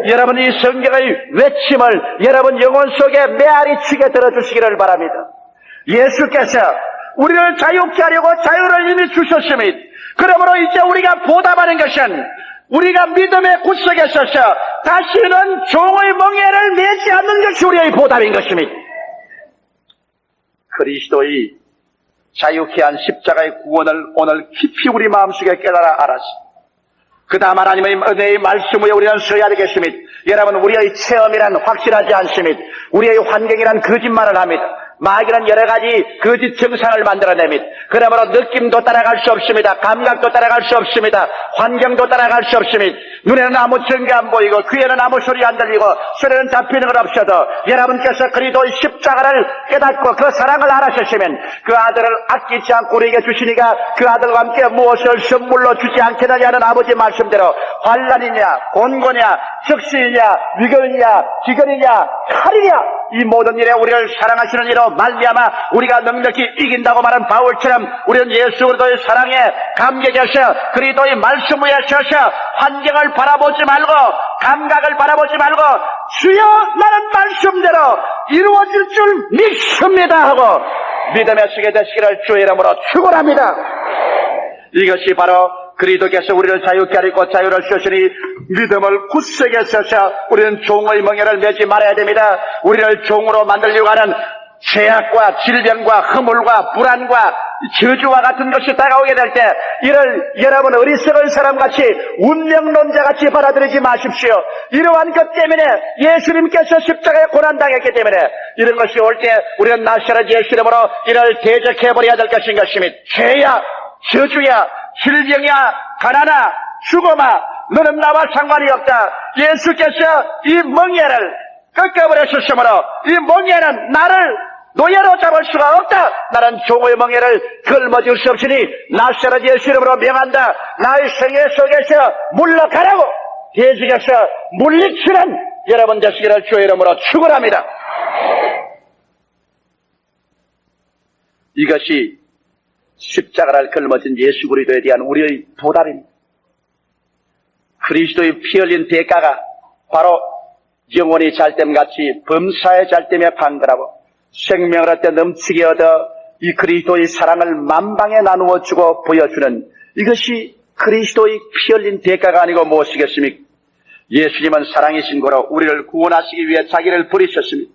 여러분, 이 성경의 외침을 여러분 영혼 속에 메아리 치게 들어주시기를 바랍니다. 예수께서 우리를 자유케 하려고 자유를 이미 주셨습니다. 그러므로 이제 우리가 보답하는 것은 우리가 믿음의 굳세게 서서 다시는 종의 멍에를 매지 않는 것이 우리의 보답인 것입니다. 그리스도의 자유케 한 십자가의 구원을 오늘 깊이 우리 마음속에 깨달아 알았습니다. 그 다음 하나님의 은혜의 말씀 위에 우리는 서야 되겠습니다. 여러분, 우리의 체험이란 확실하지 않습니다. 우리의 환경이란 거짓말을 합니다. 마귀는 여러 가지 거짓 증상을 만들어냅니다. 그러므로 느낌도 따라갈 수 없습니다. 감각도 따라갈 수 없습니다. 환경도 따라갈 수 없습니다. 눈에는 아무 증거 안 보이고 귀에는 아무 소리 안 들리고 손에는 잡히는 것 없어도 여러분께서 그리스도의 십자가를 깨닫고 그 사랑을 알아셨으면 그 아들을 아끼지 않고 우리에게 주시니까 그 아들과 함께 무엇을 선물로 주지 않겠느냐는 아버지 말씀대로 환난이냐 곤고냐 적시이냐 위경이냐 기근이냐 칼이냐 이 모든 일에 우리를 사랑하시는 이로 말미암아 우리가 넉넉히 이긴다고 말한 바울처럼 우리는 예수 그리스도의 사랑에 감격해서 그리스도의 말씀 위에 서서 환경을 바라보지 말고 감각을 바라보지 말고 주여 나는 말씀대로 이루어질 줄 믿습니다 하고 믿음에 서게 되시기를 주의 이름으로 축원합니다. 이것이 바로 그리스도께서 우리를 자유케 하리고 자유를 주시니 믿음을 굳세게 서서 우리는 종의 멍에를 매지 말아야 됩니다. 우리를 종으로 만들려고 하는 죄악과 질병과 허물과 불안과 저주와 같은 것이 다가오게 될 때 이를 여러분 어리석은 사람같이 운명론자같이 받아들이지 마십시오. 이러한 것 때문에 예수님께서 십자가에 고난당했기 때문에 이런 것이 올 때 우리는 나사렛 예수 이름으로 이를 대적해버려야 될 것인 것입니다. 죄야 저주야 질병이야 가난아 죽음아 너는 나와 상관이 없다. 예수께서 이 멍에를 꺾어버렸으므로 이 멍에는 나를 노예로 잡을 수가 없다. 나는 종의 멍에를 걸머질 수 없으니 나사렛 예수 이름으로 명한다. 나의 생애 속에서 물러가라고 대적에서 물리치는 여러분 되시기를 주의 이름으로 축원합니다. 이것이 십자가를 걸머진 예수 그리스도에 대한 우리의 보답입니다. 그리스도의 피 흘린 대가가 바로 영혼이 잘됨같이 범사에 잘됨에 판결하고 생명을 얻되 넘치게 얻어 이 그리스도의 사랑을 만방에 나누어 주고 보여주는 이것이 그리스도의 피 흘린 대가가 아니고 무엇이겠습니까? 예수님은 사랑이신 거로 우리를 구원하시기 위해 자기를 버리셨습니다.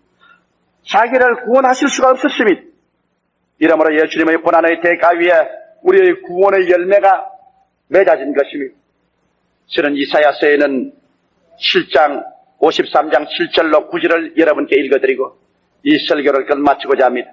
자기를 구원하실 수가 없었습니다. 이러므로 예수님의 고난의 대가 위에 우리의 구원의 열매가 맺어진 것입니다. 저는 이사야서에는 7장 53장 7절로 9절을 여러분께 읽어드리고 이 설교를 끝마치고자 합니다.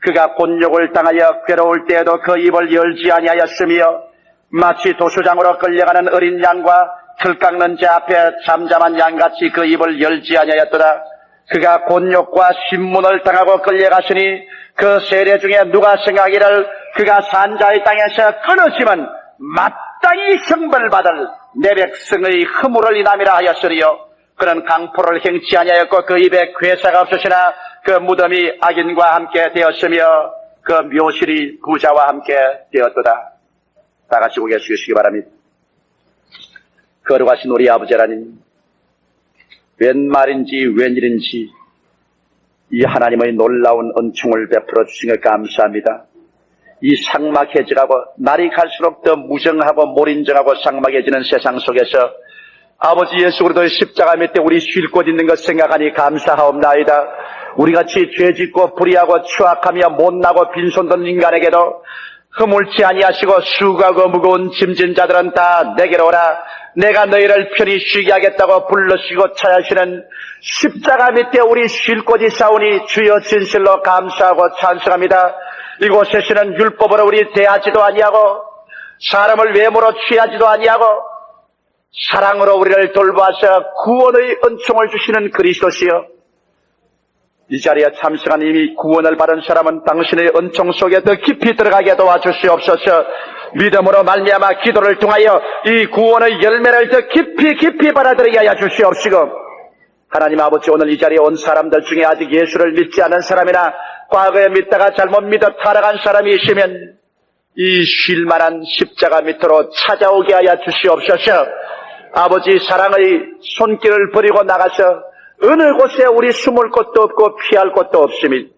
그가 곤욕을 당하여 괴로울 때에도 그 입을 열지 아니하였으며 마치 도수장으로 끌려가는 어린 양과 틀 깎는 자 앞에 잠잠한 양같이 그 입을 열지 아니하였도다. 그가 곤욕과 신문을 당하고 끌려갔으니 그 세례 중에 누가 생각하기를 그가 산자의 땅에서 끊어지면 마땅히 형벌받을 내 백성의 허물을 인함이라 하였으리요. 그는 강포를 행치 아니하였고 그 입에 괴사가 없으시나 그 무덤이 악인과 함께 되었으며 그 묘실이 부자와 함께 되었도다. 다 같이 고개 숙이시기 바랍니다. 거룩하신 우리 아버지 하나님, 웬 말인지 웬일인지 이 하나님의 놀라운 은총을 베풀어 주신 것 감사합니다. 이 삭막해지고 날이 갈수록 더 무정하고 몰인정하고 삭막해지는 세상 속에서 아버지 예수 그리스도의 십자가 밑에 우리 쉴 곳 있는 것 생각하니 감사하옵나이다. 우리같이 죄짓고 불의하고 추악하며 못나고 빈손든 인간에게도 허물치 아니하시고 수고하고 무거운 짐진 자들은 다 내게로 오라. 내가 너희를 편히 쉬게 하겠다고 불러시고 찾으시는 십자가 밑에 우리 쉴 곳이 사오니 주여 진실로 감사하고 찬송합니다. 이곳에서는 율법으로 우리 대하지도 아니하고 사람을 외모로 취하지도 아니하고 사랑으로 우리를 돌보아서 구원의 은총을 주시는 그리스도시여, 이 자리에 참석한 이미 구원을 받은 사람은 당신의 은총 속에 더 깊이 들어가게 도와주시옵소서. 믿음으로 말미암아 기도를 통하여 이 구원의 열매를 더 깊이 받아들이게 하여 주시옵시고, 하나님 아버지, 오늘 이 자리에 온 사람들 중에 아직 예수를 믿지 않은 사람이나 과거에 믿다가 잘못 믿어 타락한 사람이 있으면 이 쉴만한 십자가 밑으로 찾아오게 하여 주시옵소서. 아버지, 사랑의 손길을 버리고 나가서 어느 곳에 우리 숨을 곳도 없고 피할 곳도 없으니,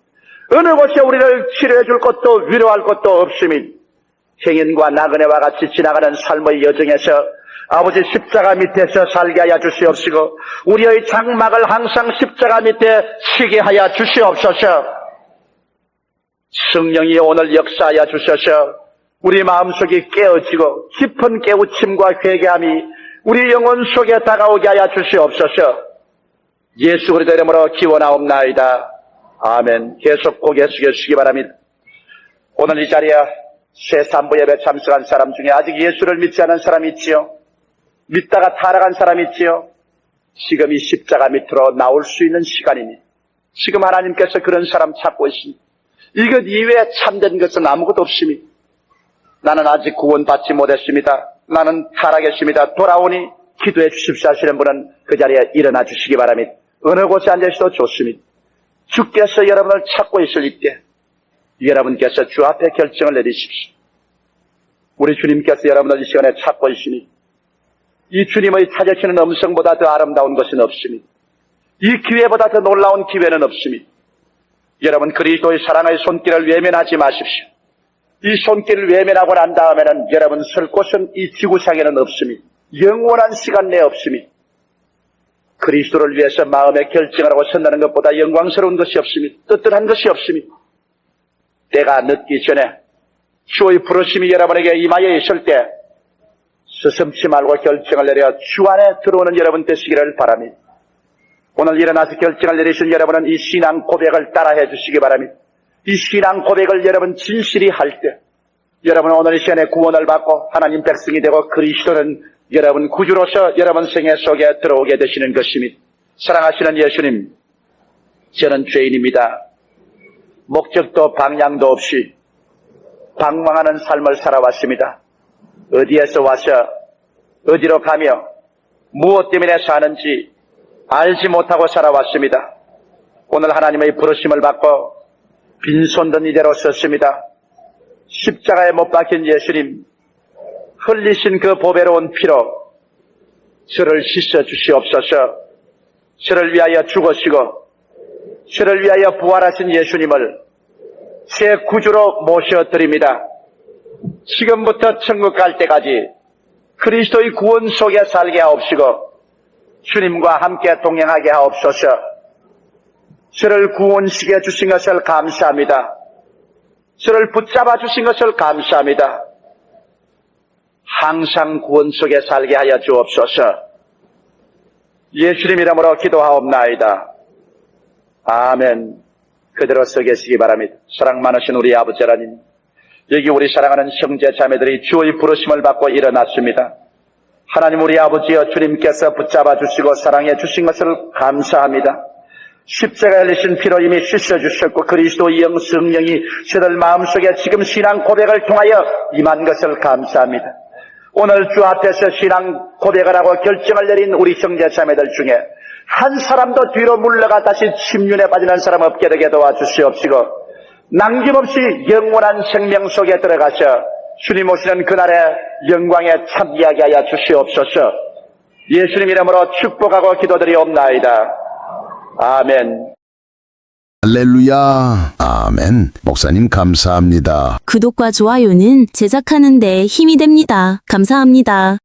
어느 곳에 우리를 치료해 줄 곳도 위로할 곳도 없으니, 행인과 나그네와 같이 지나가는 삶의 여정에서 아버지 십자가 밑에서 살게 하여 주시옵시고, 우리의 장막을 항상 십자가 밑에 치게 하여 주시옵소서. 성령이 오늘 역사하여 주셔서 우리 마음속이 깨어지고 깊은 깨우침과 회개함이 우리 영혼 속에 다가오게 하여 주시옵소서. 예수 그리스도 이름으로 기원하옵나이다. 아멘. 계속 고개 숙여주시기 바랍니다. 오늘 이 자리에 새 산부 예배 참석한 사람 중에 아직 예수를 믿지 않은 사람이 있지요. 믿다가 타락한 사람이 있지요. 지금 이 십자가 밑으로 나올 수 있는 시간입니다. 지금 하나님께서 그런 사람 찾고 있습니다. 이것 이외에 참된 것은 아무것도 없습니다. 나는 아직 구원받지 못했습니다. 나는 타락했습니다. 돌아오니 기도해 주십시오 하시는 분은 그 자리에 일어나 주시기 바랍니다. 어느 곳에 앉으셔도 좋습니다. 주께서 여러분을 찾고 있을 이때 여러분께서 주 앞에 결정을 내리십시오. 우리 주님께서 여러분을 이 시간에 찾고 있으니 이 주님의 찾으시는 음성보다 더 아름다운 것은 없습니다. 이 기회보다 더 놀라운 기회는 없습니다. 여러분, 그리스도의 사랑의 손길을 외면하지 마십시오. 이 손길을 외면하고 난 다음에는 여러분 설 곳은 이 지구상에는 없습니다. 영원한 시간 내에 없습니다. 그리스도를 위해서 마음의 결정을 하고 선다는 것보다 영광스러운 것이 없습니다. 떳떳한 것이 없습니다. 때가 늦기 전에 주의 부르심이 여러분에게 임하여 있을 때 스슴치 말고 결정을 내려 주 안에 들어오는 여러분 되시기를 바랍니다. 오늘 일어나서 결정을 내리신 여러분은 이 신앙 고백을 따라해 주시기 바랍니다. 이 신앙 고백을 여러분 진실히 할 때 여러분 오늘 이 시간에 구원을 받고 하나님 백성이 되고 그리스도는 여러분 구주로서 여러분 생애 속에 들어오게 되시는 것입니다. 사랑하시는 예수님, 저는 죄인입니다. 목적도 방향도 없이 방황하는 삶을 살아왔습니다. 어디에서 와서 어디로 가며 무엇 때문에 사는지 알지 못하고 살아왔습니다. 오늘 하나님의 부르심을 받고 빈손든 이대로 섰습니다. 십자가에 못 박힌 예수님, 흘리신 그 보배로운 피로 저를 씻어 주시옵소서. 저를 위하여 죽으시고 저를 위하여 부활하신 예수님을 제 구주로 모셔드립니다. 지금부터 천국 갈 때까지 그리스도의 구원 속에 살게 하옵시고 주님과 함께 동행하게 하옵소서. 저를 구원시켜 주신 것을 감사합니다. 저를 붙잡아 주신 것을 감사합니다. 항상 구원 속에 살게 하여 주옵소서. 예수님 이름으로 기도하옵나이다. 아멘. 그대로 서 계시기 바랍니다. 사랑 많으신 우리 아버지 하나님, 여기 우리 사랑하는 형제 자매들이 주의 부르심을 받고 일어났습니다. 하나님 우리 아버지여, 주님께서 붙잡아 주시고 사랑해 주신 것을 감사합니다. 십자가에 흘리신 피로 이미 씻어주셨고 그리스도의 영 성령이 저들 마음속에 지금 신앙 고백을 통하여 임한 것을 감사합니다. 오늘 주 앞에서 신앙 고백을 하고 결정을 내린 우리 형제 자매들 중에 한 사람도 뒤로 물러가 다시 침륜에 빠지는 사람 없게 되게 도와주시옵시고, 남김없이 영원한 생명 속에 들어가서 주님 오시는 그날의 영광에 참여하게 하여 주시옵소서. 예수님 이름으로 축복하고 기도드리옵나이다. 아멘. 할렐루야. 아멘. 목사님 감사합니다. 구독과 좋아요는 제작하는 데 힘이 됩니다. 감사합니다.